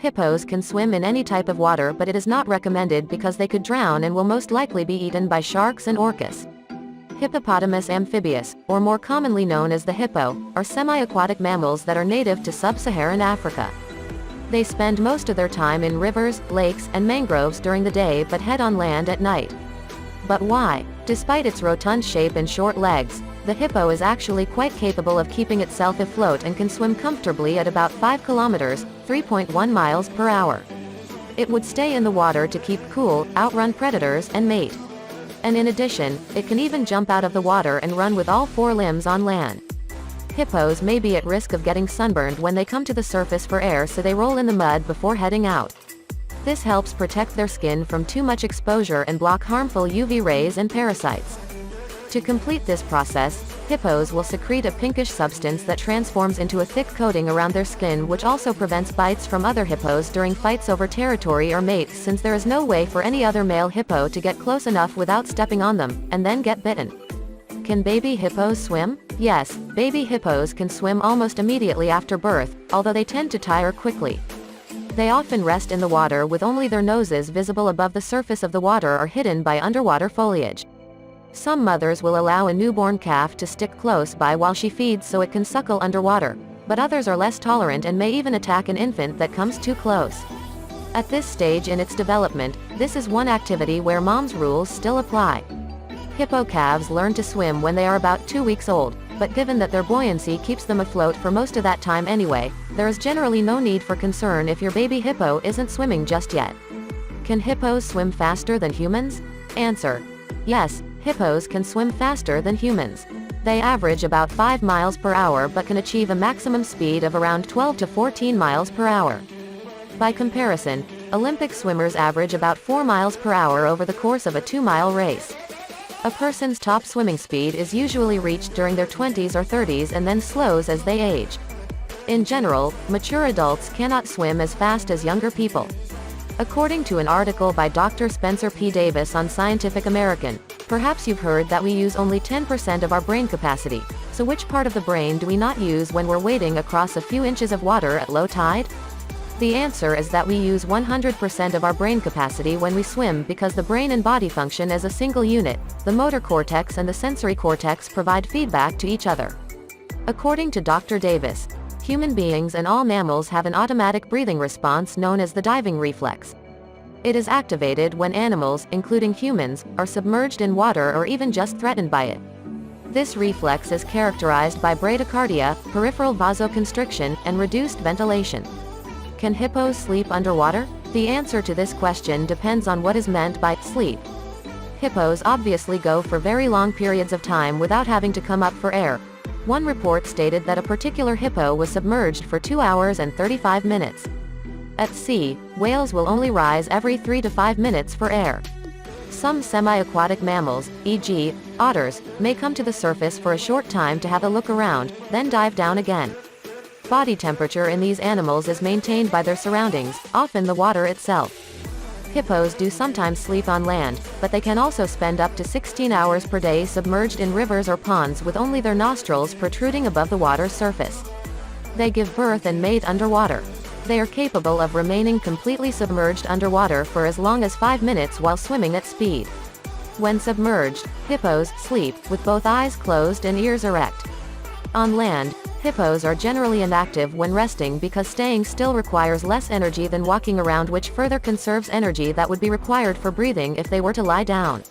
Hippos can swim in any type of water, but it is not recommended because they could drown and will most likely be eaten by sharks and orcas. Hippopotamus amphibius, or more commonly known as the hippo, are semi-aquatic mammals that are native to sub-Saharan Africa. They spend most of their time in rivers, lakes, and mangroves during the day but head on land at night. But why? Despite its rotund shape and short legs, the hippo is actually quite capable of keeping itself afloat and can swim comfortably at about 5 kilometers, 3.1 miles per hour. It would stay in the water to keep cool, outrun predators, and mate. And in addition, it can even jump out of the water and run with all 4 limbs on land. Hippos may be at risk of getting sunburned when they come to the surface for air, so they roll in the mud before heading out. This helps protect their skin from too much exposure and block harmful UV rays and parasites. To complete this process, hippos will secrete a pinkish substance that transforms into a thick coating around their skin, which also prevents bites from other hippos during fights over territory or mates, since there is no way for any other male hippo to get close enough without stepping on them, and then get bitten. Can baby hippos swim? Yes, baby hippos can swim almost immediately after birth, although they tend to tire quickly. They often rest in the water with only their noses visible above the surface of the water or hidden by underwater foliage. Some mothers will allow a newborn calf to stick close by while she feeds so it can suckle underwater, but others are less tolerant and may even attack an infant that comes too close. At this stage in its development, this is one activity where mom's rules still apply. Hippo calves learn to swim when they are about 2 weeks old, but given that their buoyancy keeps them afloat for most of that time anyway, there is generally no need for concern if your baby hippo isn't swimming just yet. Can hippos swim faster than humans? Answer: yes, hippos can swim faster than humans. They average about 5 miles per hour but can achieve a maximum speed of around 12 to 14 miles per hour. By comparison, Olympic swimmers average about 4 miles per hour over the course of a 2-mile race. A person's top swimming speed is usually reached during their 20s or 30s and then slows as they age. In general, mature adults cannot swim as fast as younger people. According to an article by Dr. Spencer P. Davis on Scientific American, perhaps you've heard that we use only 10% of our brain capacity, so which part of the brain do we not use when we're wading across a few inches of water at low tide? The answer is that we use 100% of our brain capacity when we swim, because the brain and body function as a single unit. The motor cortex and the sensory cortex provide feedback to each other. According to Dr. Davis, human beings and all mammals have an automatic breathing response known as the diving reflex. It is activated when animals, including humans, are submerged in water or even just threatened by it. This reflex is characterized by bradycardia, peripheral vasoconstriction, and reduced ventilation. Can hippos sleep underwater? The answer to this question depends on what is meant by sleep. Hippos obviously go for very long periods of time without having to come up for air. One report stated that a particular hippo was submerged for 2 hours and 35 minutes. At sea, whales will only rise every 3 to 5 minutes for air. Some semi-aquatic mammals, e.g., otters, may come to the surface for a short time to have a look around, then dive down again. Body temperature in these animals is maintained by their surroundings, often the water itself. Hippos do sometimes sleep on land, but they can also spend up to 16 hours per day submerged in rivers or ponds with only their nostrils protruding above the water's surface. They give birth and mate underwater. They are capable of remaining completely submerged underwater for as long as 5 minutes while swimming at speed. When submerged, hippos sleep with both eyes closed and ears erect. On land, hippos are generally inactive when resting because staying still requires less energy than walking around, which further conserves energy that would be required for breathing if they were to lie down.